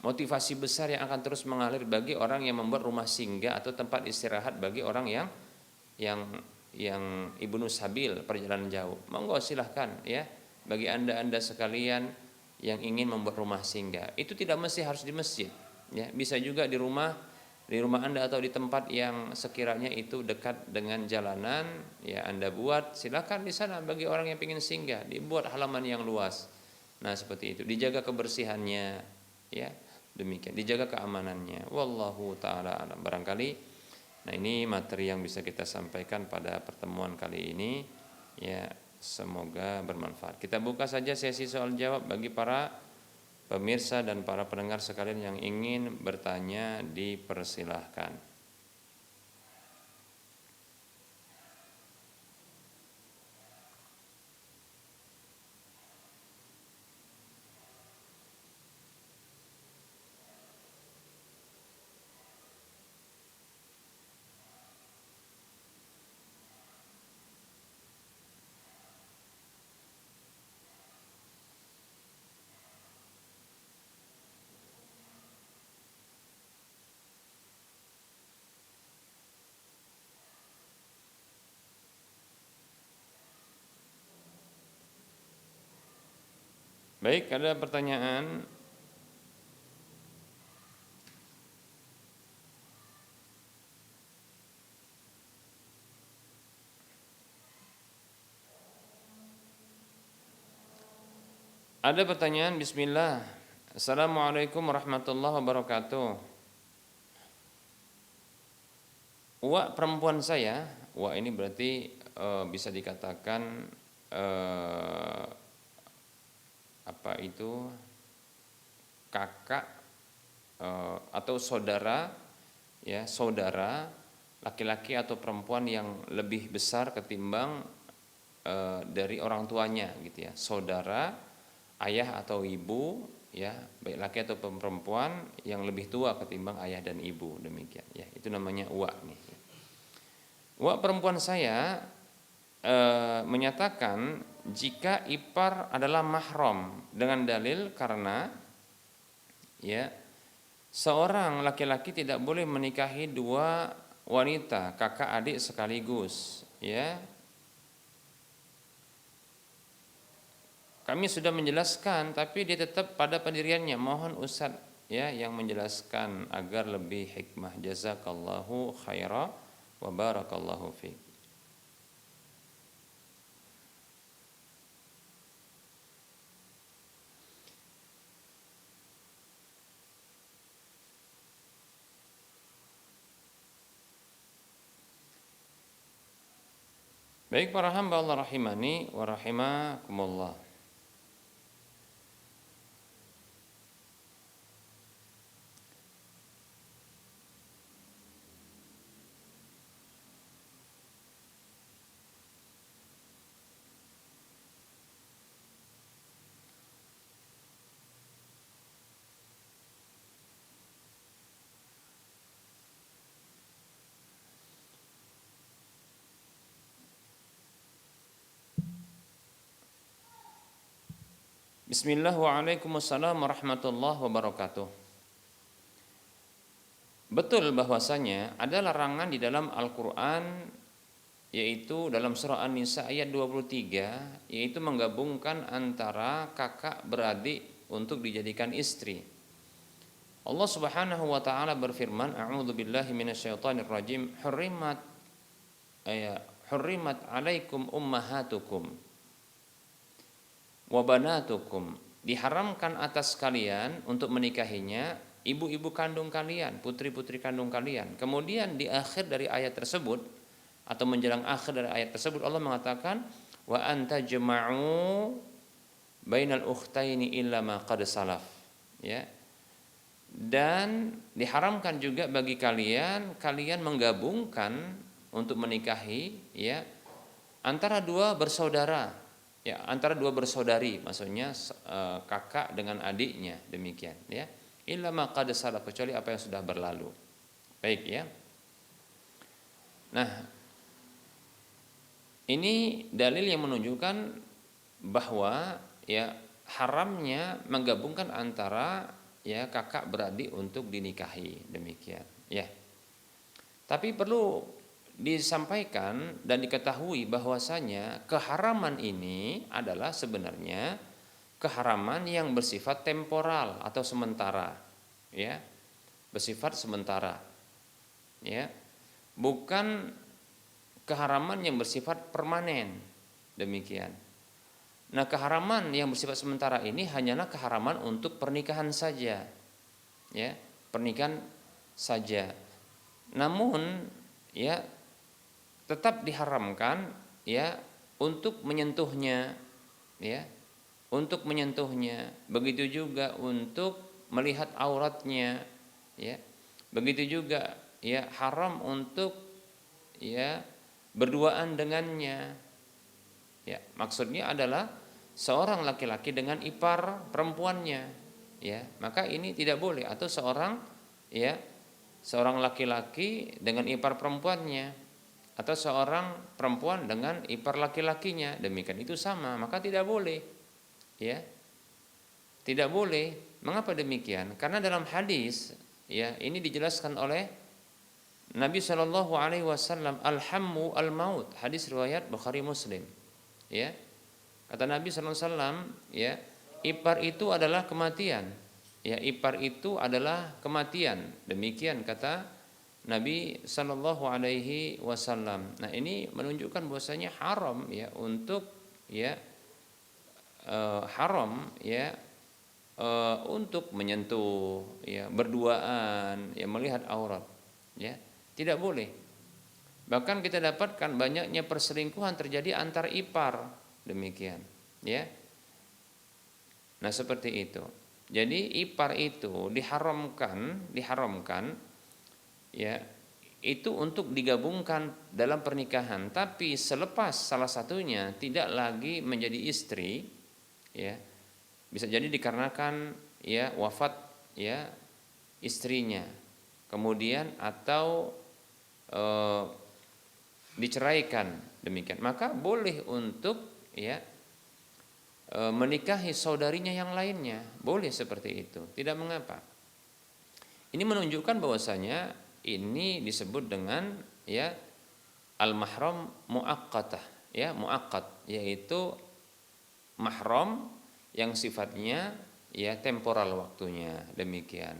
Motivasi besar yang akan terus mengalir bagi orang yang membuat rumah singgah atau tempat istirahat bagi orang yang ibnu sabil, perjalanan jauh. Monggo silahkan ya. Bagi anda sekalian yang ingin membuat rumah singgah, itu tidak mesti harus di masjid ya, bisa juga di rumah anda atau di tempat yang sekiranya itu dekat dengan jalanan ya, anda buat silakan di sana. Bagi orang yang ingin singgah, dibuat halaman yang luas. Nah, seperti itu, dijaga kebersihannya ya, demikian, dijaga keamanannya. Wallahu taala alam. Barangkali nah ini materi yang bisa kita sampaikan pada pertemuan kali ini ya. Semoga bermanfaat. Kita buka saja sesi soal jawab bagi para pemirsa dan para pendengar sekalian yang ingin bertanya, dipersilahkan. Baik, ada pertanyaan? Ada pertanyaan, bismillah. Assalamualaikum warahmatullahi wabarakatuh. Uak perempuan saya, uak ini berarti bisa dikatakan apa itu kakak atau saudara ya, saudara laki-laki atau perempuan yang lebih besar ketimbang dari orang tuanya gitu ya, saudara ayah atau ibu ya, baik laki atau perempuan yang lebih tua ketimbang ayah dan ibu, demikian ya, itu namanya uak nih. Wak perempuan saya menyatakan jika ipar adalah mahram dengan dalil karena ya seorang laki-laki tidak boleh menikahi dua wanita kakak adik sekaligus, ya. Kami sudah menjelaskan tapi dia tetap pada pendiriannya. Mohon Ustaz ya yang menjelaskan agar lebih hikmah. Jazakallahu khaira wa barakallahu fiik. Baik para hamba Allah rahimani wa rahimakumullah. Bismillah wa alaikumussalam warahmatullahi wabarakatuh. Betul bahwasanya ada larangan di dalam Al-Qur'an, yaitu dalam surah An-Nisa ayat 23, yaitu menggabungkan antara kakak beradik untuk dijadikan istri. Allah Subhanahu wa taala berfirman, a'udzubillahi minasyaitonir rajim, hurrimat alaikum ummahatukum wa banatukum, diharamkan atas kalian untuk menikahinya ibu-ibu kandung kalian, putri-putri kandung kalian. Kemudian di akhir dari ayat tersebut atau menjelang akhir dari ayat tersebut Allah mengatakan wa anta jama'u bainal ukhtaini illa ma qad salaf, ya. Dan diharamkan juga bagi kalian menggabungkan untuk menikahi ya antara dua bersaudara, ya antara dua bersaudari, maksudnya kakak dengan adiknya, demikian ya. Illa ma qad salaf, kecuali apa yang sudah berlalu. Baik ya. Nah, ini dalil yang menunjukkan bahwa ya haramnya menggabungkan antara ya kakak beradik untuk dinikahi, demikian ya. Tapi perlu disampaikan dan diketahui bahwasanya keharaman ini adalah sebenarnya keharaman yang bersifat temporal atau sementara, ya, bersifat sementara, ya, bukan keharaman yang bersifat permanen, demikian. Nah, keharaman yang bersifat sementara ini hanyalah keharaman untuk pernikahan saja, ya, pernikahan saja. Namun, ya, tetap diharamkan ya untuk menyentuhnya, ya, untuk menyentuhnya. Begitu juga untuk melihat auratnya, ya. Begitu juga ya haram untuk ya berduaan dengannya. Ya, maksudnya adalah seorang laki-laki dengan ipar perempuannya, ya. Maka ini tidak boleh, atau seorang laki-laki dengan ipar perempuannya, atau seorang perempuan dengan ipar laki-lakinya, demikian itu sama, maka tidak boleh, ya, tidak boleh. Mengapa demikian? Karena dalam hadis ya ini dijelaskan oleh Nabi Shallallahu Alaihi Wasallam, al-hammu al-maut, hadis riwayat Bukhari Muslim, ya, kata Nabi Shallallahu Alaihi Wasallam, ya, ipar itu adalah kematian, ya, ipar itu adalah kematian, demikian kata Nabi Shallallahu Alaihi Wasallam. Nah, ini menunjukkan bahwasanya haram ya untuk ya haram ya untuk menyentuh, ya, berduaan, ya, melihat aurat, ya, tidak boleh. Bahkan kita dapatkan banyaknya perselingkuhan terjadi antar ipar, demikian, ya. Nah, seperti itu. Jadi ipar itu diharamkan ya itu untuk digabungkan dalam pernikahan, tapi selepas salah satunya tidak lagi menjadi istri, ya, bisa jadi dikarenakan ya wafat ya istrinya, kemudian atau diceraikan demikian, maka boleh untuk ya menikahi saudarinya yang lainnya, boleh seperti itu, tidak mengapa. Ini menunjukkan bahwasanya ini disebut dengan ya al-mahram muaqqatah, ya muaqqat, yaitu mahram yang sifatnya ya temporal waktunya demikian.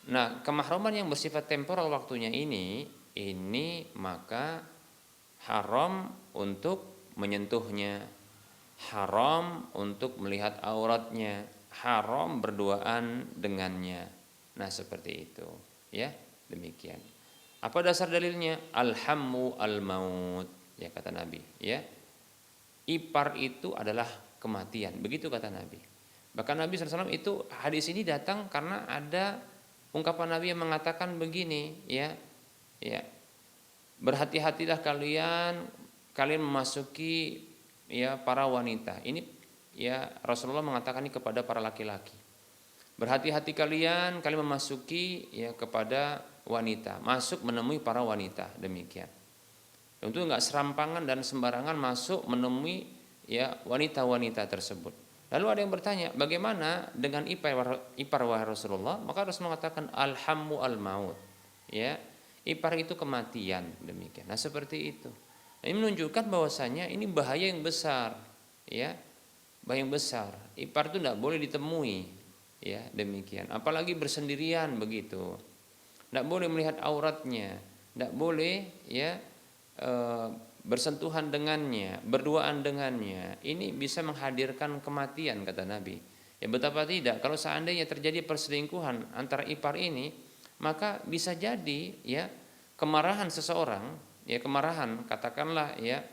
Nah, kemahraman yang bersifat temporal waktunya ini maka haram untuk menyentuhnya, haram untuk melihat auratnya, haram berduaan dengannya. Nah, seperti itu, ya, demikian. Apa dasar dalilnya? Alhammu al-maut, ya kata Nabi, ya. Ipar itu adalah kematian, begitu kata Nabi. Bahkan Nabi SAW itu hadis ini datang karena ada ungkapan Nabi yang mengatakan begini, ya, ya, berhati-hatilah kalian memasuki ya para wanita. Ini ya Rasulullah mengatakan ini kepada para laki-laki. Berhati-hati kalian memasuki ya kepada wanita, masuk menemui para wanita, demikian. Tentu enggak serampangan dan sembarangan masuk menemui ya wanita-wanita tersebut. Lalu ada yang bertanya, bagaimana dengan ipar wahai Rasulullah? Maka Rasul mengatakan alhammu al-maut. Ya, ipar itu kematian, demikian. Nah, seperti itu. Nah, ini menunjukkan bahwasanya ini bahaya yang besar, ya. Bahaya yang besar. Ipar itu tidak boleh ditemui, ya, demikian. Apalagi bersendirian begitu. Tidak boleh melihat auratnya, tidak boleh ya bersentuhan dengannya, berduaan dengannya. Ini bisa menghadirkan kematian kata Nabi. Ya betapa tidak kalau seandainya terjadi perselingkuhan antara ipar ini, maka bisa jadi ya kemarahan seseorang, ya kemarahan katakanlah ya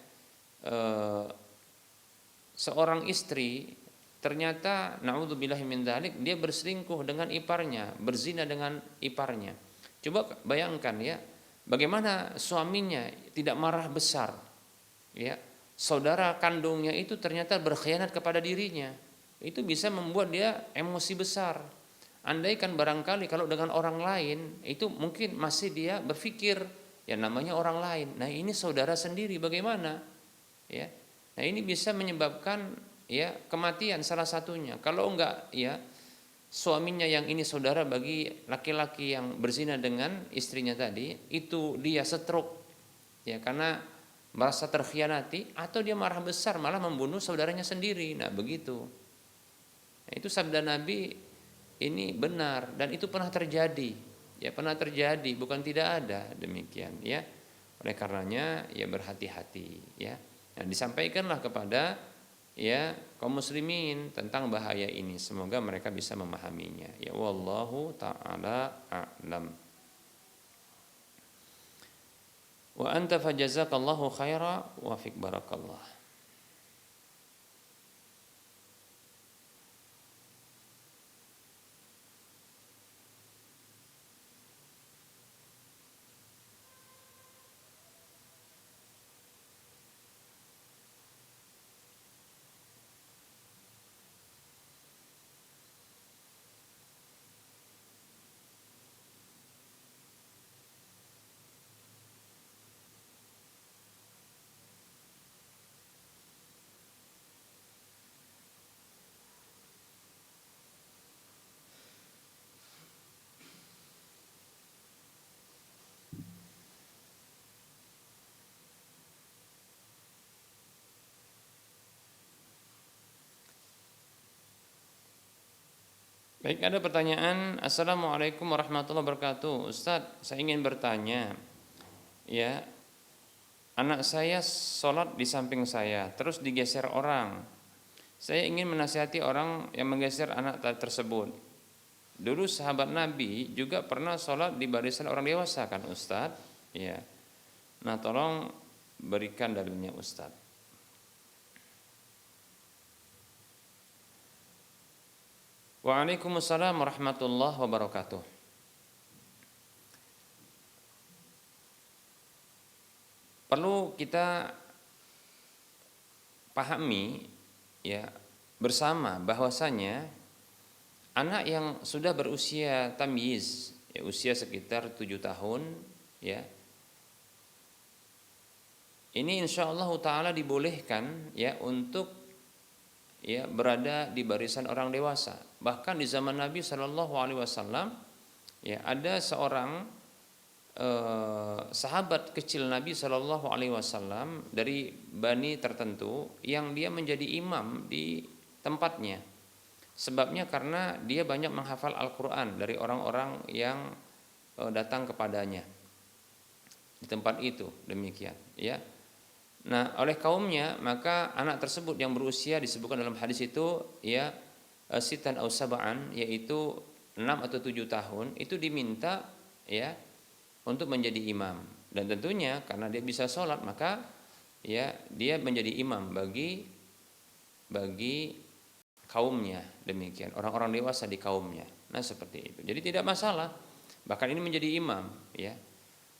seorang istri ternyata naudzubillahi min dzalik dia berselingkuh dengan iparnya, berzina dengan iparnya. Coba bayangkan ya, bagaimana suaminya tidak marah besar, ya saudara kandungnya itu ternyata berkhianat kepada dirinya, itu bisa membuat dia emosi besar. Andaikan barangkali kalau dengan orang lain itu mungkin masih dia berpikir ya namanya orang lain. Nah ini saudara sendiri bagaimana? Ya, nah ini bisa menyebabkan ya kematian salah satunya. Kalau enggak ya suaminya yang ini saudara bagi laki-laki yang berzina dengan istrinya tadi itu dia stroke ya karena merasa terkhianati, atau dia marah besar malah membunuh saudaranya sendiri. Nah begitu. Nah, itu sabda Nabi ini benar dan itu pernah terjadi, ya pernah terjadi, bukan tidak ada, demikian ya. Oleh karenanya ya berhati-hati ya. Nah, disampaikanlah kepada ya kaum muslimin tentang bahaya ini, semoga mereka bisa memahaminya. Ya wallahu taala a'lam. Wa anta fajazakallahu khaira wa fik barakallah. Baik, ada pertanyaan. Assalamualaikum warahmatullahi wabarakatuh. Ustadz, saya ingin bertanya, ya, anak saya sholat di samping saya, terus digeser orang. Saya ingin menasihati orang yang menggeser anak tersebut. Dulu sahabat Nabi juga pernah sholat di barisan orang dewasa kan Ustadz? Ya. Nah, tolong berikan dalilnya Ustadz. Waalaikumsalam warahmatullahi wabarakatuh. Perlu kita pahami ya bersama bahwasanya anak yang sudah berusia tamyiz, ya, usia sekitar 7 tahun ya, ini insyaallah taala dibolehkan ya untuk ya berada di barisan orang dewasa. Bahkan di zaman Nabi Shallallahu alaihi wasallam ya ada seorang sahabat kecil Nabi Shallallahu alaihi wasallam dari bani tertentu yang dia menjadi imam di tempatnya. Sebabnya karena dia banyak menghafal Al-Qur'an dari orang-orang yang datang kepadanya di tempat itu, demikian ya. Nah, oleh kaumnya maka anak tersebut yang berusia disebutkan dalam hadis itu ya sitan au sab'an, yaitu 6 atau 7 tahun, itu diminta ya untuk menjadi imam. Dan tentunya karena dia bisa sholat maka ya dia menjadi imam bagi kaumnya, demikian orang-orang dewasa di kaumnya. Nah, seperti itu. Jadi tidak masalah. Bahkan ini menjadi imam ya.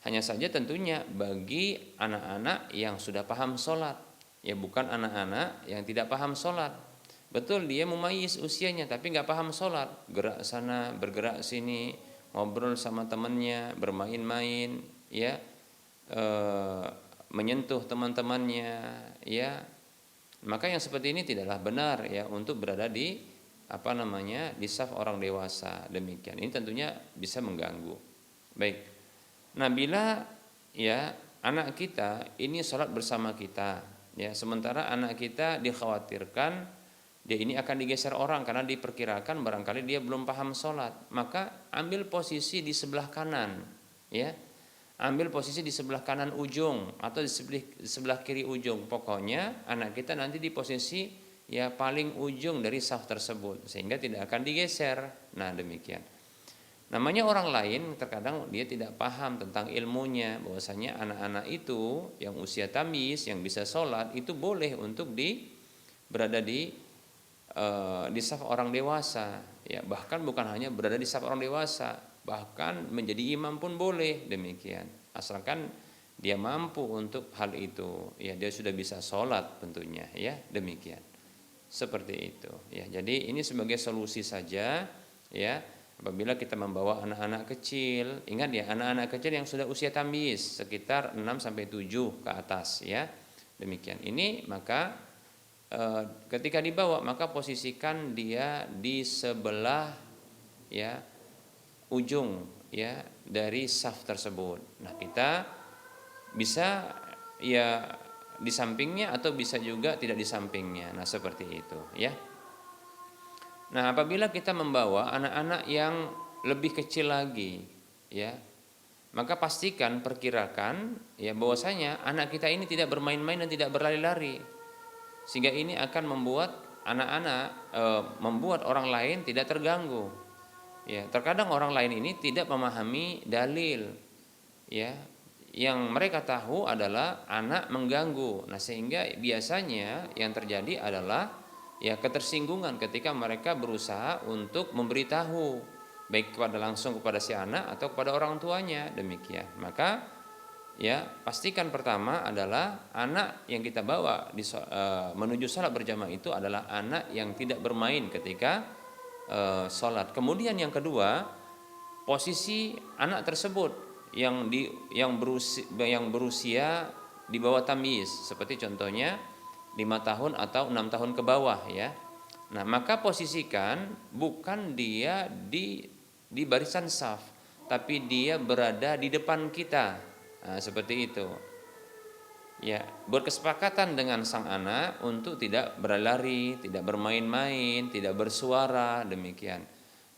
Hanya saja tentunya bagi anak-anak yang sudah paham sholat, ya bukan anak-anak yang tidak paham sholat. Betul dia mumayyiz usianya tapi nggak paham sholat, gerak sana bergerak sini, ngobrol sama temannya, bermain-main, ya menyentuh teman-temannya, ya maka yang seperti ini tidaklah benar ya untuk berada di di saf orang dewasa, demikian. Ini tentunya bisa mengganggu. Baik. Nah, bila ya anak kita ini sholat bersama kita, ya sementara anak kita dikhawatirkan dia ini akan digeser orang karena diperkirakan barangkali dia belum paham sholat, maka ambil posisi di sebelah kanan, ya, ambil posisi di sebelah kanan ujung atau di sebelah kiri ujung. Pokoknya anak kita nanti di posisi ya paling ujung dari saf tersebut sehingga tidak akan digeser. Nah, demikian. Namanya orang lain terkadang dia tidak paham tentang ilmunya, bahwasanya anak-anak itu yang usia tamyiz yang bisa sholat itu boleh untuk berada di saf orang dewasa, ya bahkan bukan hanya berada di saf orang dewasa, bahkan menjadi imam pun boleh, demikian, asalkan dia mampu untuk hal itu, ya dia sudah bisa sholat tentunya, ya demikian, seperti itu, ya. Jadi ini sebagai solusi saja, ya. Apabila kita membawa anak-anak kecil, ingat ya, anak-anak kecil yang sudah usia tamyiz sekitar 6 sampai 7 ke atas, ya. Demikian. Ini maka ketika dibawa maka posisikan dia di sebelah ya ujung ya dari saf tersebut. Nah, kita bisa ya di sampingnya atau bisa juga tidak di sampingnya. Nah, seperti itu, ya. Nah, apabila kita membawa anak-anak yang lebih kecil lagi, ya, maka pastikan, perkirakan, ya, bahwasanya anak kita ini tidak bermain-main dan tidak berlari-lari, sehingga ini akan membuat anak-anak, membuat orang lain tidak terganggu. Ya, terkadang orang lain ini tidak memahami dalil, ya, yang mereka tahu adalah anak mengganggu. Nah, sehingga biasanya yang terjadi adalah ya ketersinggungan ketika mereka berusaha untuk memberitahu baik langsung kepada si anak atau kepada orang tuanya, demikian. Maka ya pastikan pertama adalah anak yang kita bawa menuju sholat berjamaah itu adalah anak yang tidak bermain ketika sholat. Kemudian yang kedua, posisi anak tersebut yang berusia di bawah tamyiz, seperti contohnya 5 tahun atau 6 tahun ke bawah, ya. Nah, maka posisikan bukan dia di barisan saf, tapi dia berada di depan kita. Nah, seperti itu. Ya, berkesepakatan dengan sang anak untuk tidak berlari, tidak bermain-main, tidak bersuara, demikian.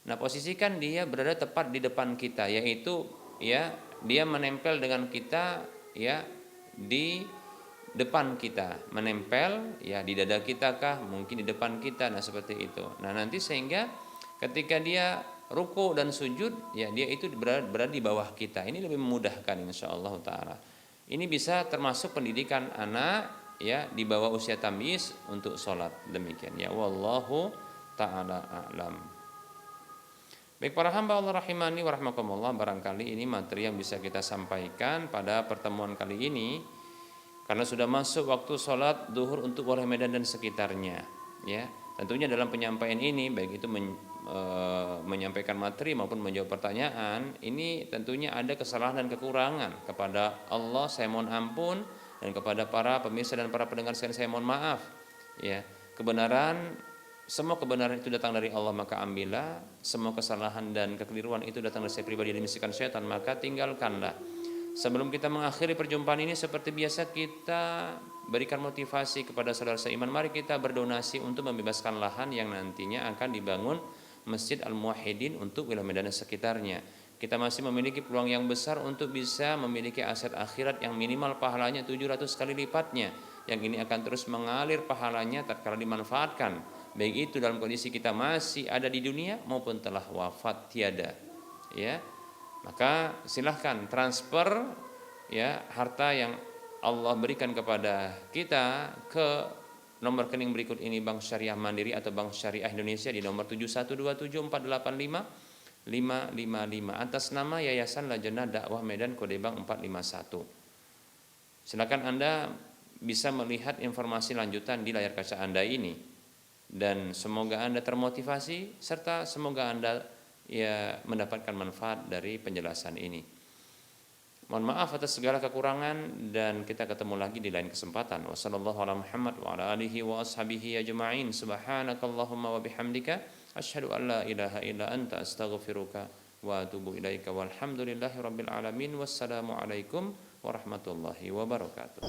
Nah, posisikan dia berada tepat di depan kita, yaitu ya dia menempel dengan kita ya di depan kita, menempel ya di dada kita kah, mungkin di depan kita. Nah, seperti itu. Nah, nanti sehingga ketika dia ruku dan sujud ya dia itu berada di bawah kita. Ini lebih memudahkan insyaallah taala. Ini bisa termasuk pendidikan anak ya di bawah usia tamyiz untuk sholat, demikian ya, wallahu taala a'lam. Baik para hamba Allah rahimani wa rahmakumullah, barangkali ini materi yang bisa kita sampaikan pada pertemuan kali ini. Karena sudah masuk waktu sholat duhur untuk Walah Medan dan sekitarnya, ya. Tentunya dalam penyampaian ini, baik itu menyampaikan materi maupun menjawab pertanyaan, ini tentunya ada kesalahan dan kekurangan. Kepada Allah saya mohon ampun, Dan kepada para pemirsa dan para pendengar sekalian saya mohon maaf ya. Semua kebenaran itu datang dari Allah, maka ambillah. Semua kesalahan dan kekeliruan itu datang dari saya pribadi dan bisikan syaitan, maka tinggalkanlah. Sebelum kita mengakhiri perjumpaan ini, seperti biasa kita berikan motivasi kepada saudara seiman. Mari kita berdonasi untuk membebaskan lahan yang nantinya akan dibangun Masjid Al-Muwahhidin untuk wilayah Medan dan sekitarnya. Kita masih memiliki peluang yang besar untuk bisa memiliki aset akhirat yang minimal pahalanya 700 kali lipatnya. Yang ini akan terus mengalir pahalanya tatkala dimanfaatkan, baik itu dalam kondisi kita masih ada di dunia maupun telah wafat tiada. Ya, maka silahkan transfer ya harta yang Allah berikan kepada kita ke nomor rekening berikut ini: Bank Syariah Mandiri atau Bank Syariah Indonesia di nomor 7127485 555 atas nama Yayasan Lajnah Dakwah Medan kode bank 451. Silakan Anda bisa melihat informasi lanjutan di layar kaca Anda ini, dan semoga Anda termotivasi serta semoga Anda ya mendapatkan manfaat dari penjelasan ini. Mohon maaf atas segala kekurangan dan kita ketemu lagi di lain kesempatan. Wassallallahu ala Muhammad wa ala alihi wa ashabihi ajma'in. Subhanakallahumma wa bihamdika asyhadu an la ilaha illa anta astaghfiruka wa atubu ilaika walhamdulillahi rabbil alamin. Wassalamu alaikum warahmatullahi wabarakatuh.